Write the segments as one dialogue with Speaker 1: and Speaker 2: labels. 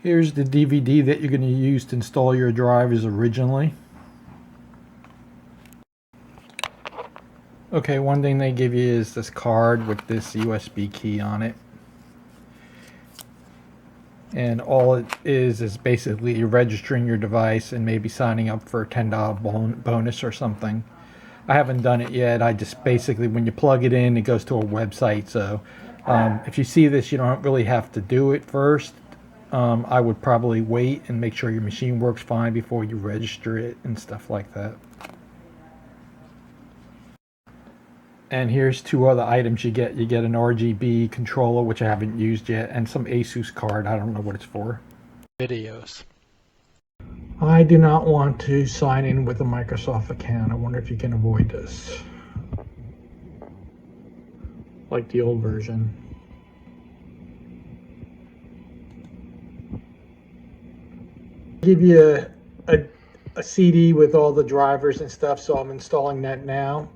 Speaker 1: Here's the DVD that you're going to use to install your drivers originally. Okay, one thing they give you is this card with this USB key on it. And all it is basically registering your device and maybe signing up for a $10 bonus or something. I haven't done it yet. I just basically, when you plug it in, it goes to a website. So if you see this, you don't really have to do it first. I would probably wait and make sure your machine works fine before you register it and stuff like that. And here's two other items you get. You get an Rgb controller, which I haven't used yet, and some Asus card. I don't know what it's for.
Speaker 2: Videos.
Speaker 1: I do not want to sign in with a Microsoft account. I wonder if you can avoid this. Like the old version. Give you a CD with all the drivers and stuff, so I'm installing that now.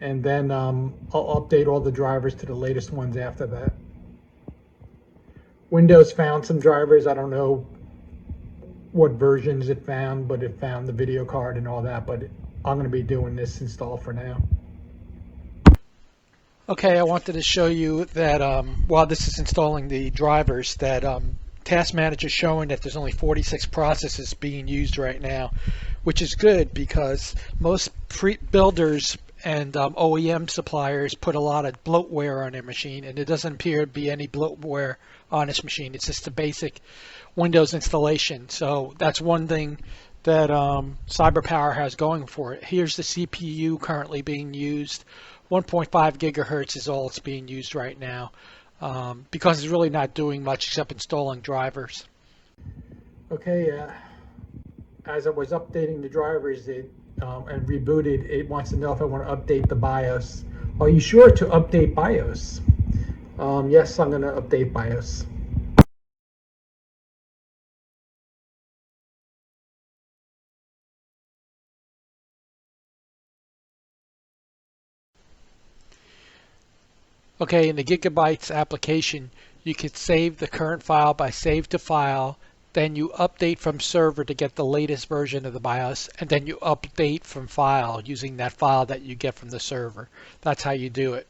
Speaker 1: And then I'll update all the drivers to the latest ones after that. Windows found some drivers. I don't know what versions it found, but it found the video card and all that. But I'm going to be doing this install for now.
Speaker 2: Okay, I wanted to show you that while this is installing the drivers, that Task Manager is showing that there's only 46 processes being used right now, which is good because most builders and OEM suppliers put a lot of bloatware on their machine, and there doesn't appear to be any bloatware on this machine. It's just a basic Windows installation. So that's one thing that CyberPower has going for it. Here's the CPU currently being used. 1.5 gigahertz is all it's being used right now because it's really not doing much except installing drivers.
Speaker 1: Okay, as I was updating the drivers and rebooted, it wants to know if I want to update the BIOS. Are you sure to update BIOS? Yes, I'm going to update BIOS.
Speaker 2: Okay, in the Gigabytes application, you can save the current file by save to file, then you update from server to get the latest version of the BIOS, and then you update from file using that file that you get from the server. That's how you do it.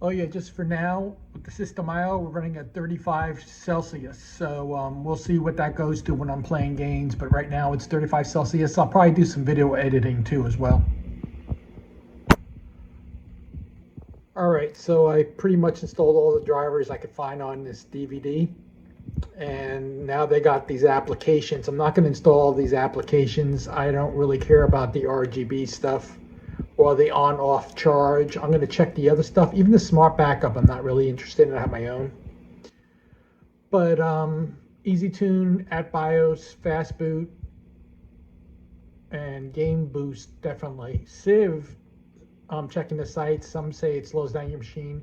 Speaker 1: Oh yeah, just for now, with the system IO, we're running at 35 Celsius. So we'll see what that goes to when I'm playing games. But right now it's 35 Celsius. I'll probably do some video editing too as well. All right, so I pretty much installed all the drivers I could find on this DVD. And now they got these applications. I'm not going to install these applications. I don't really care about the RGB stuff or the on-off charge. I'm going to check the other stuff. Even the smart backup, I'm not really interested in. I have my own. But Easy Tune, at BIOS, Fast Boot, and Game Boost, definitely. Civ, I'm checking the sites. Some say it slows down your machine.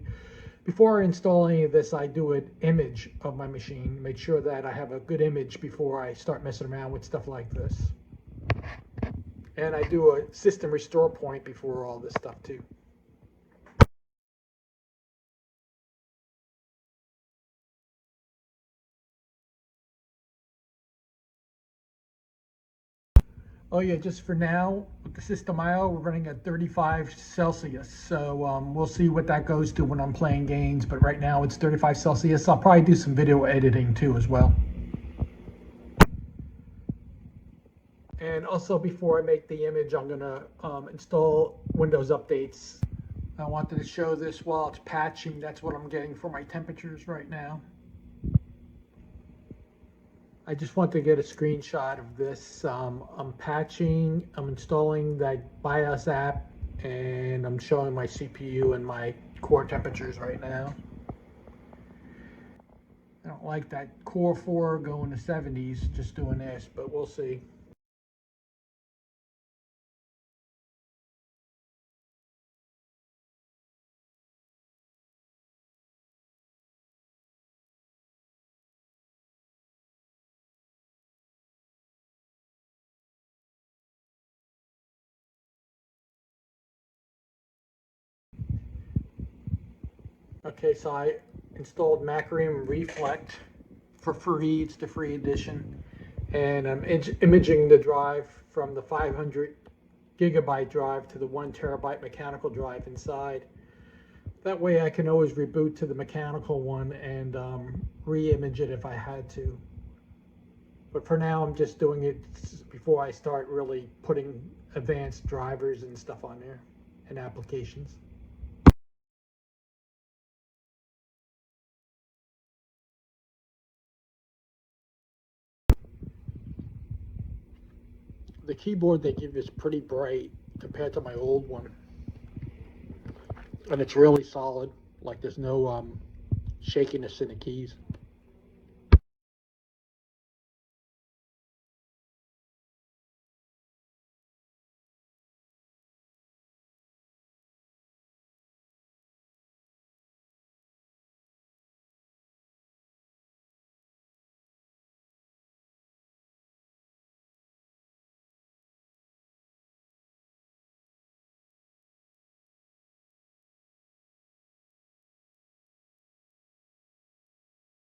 Speaker 1: Before I install any of this, I do an image of my machine, make sure that I have a good image before I start messing around with stuff like this. And I do a system restore point before all this stuff too. Oh yeah, just for now, with the system IO, we're running at 35 Celsius. So we'll see what that goes to when I'm playing games. But right now it's 35 Celsius. I'll probably do some video editing too as well. And also before I make the image, I'm gonna install Windows updates. I wanted to show this while it's patching. That's what I'm getting for my temperatures right now. I just want to get a screenshot of this. I'm patching, I'm installing that BIOS app, and I'm showing my CPU and my core temperatures right now. I don't like that Core 4 going to 70s just doing this, but we'll see. Okay, so I installed Macrium Reflect for free. It's the free edition. And I'm imaging the drive from the 500 gigabyte drive to the 1 terabyte mechanical drive inside. That way I can always reboot to the mechanical one and re-image it if I had to. But for now, I'm just doing it before I start really putting advanced drivers and stuff on there and applications. The keyboard they give is pretty bright compared to my old one. And it's really solid, like there's no shakiness in the keys.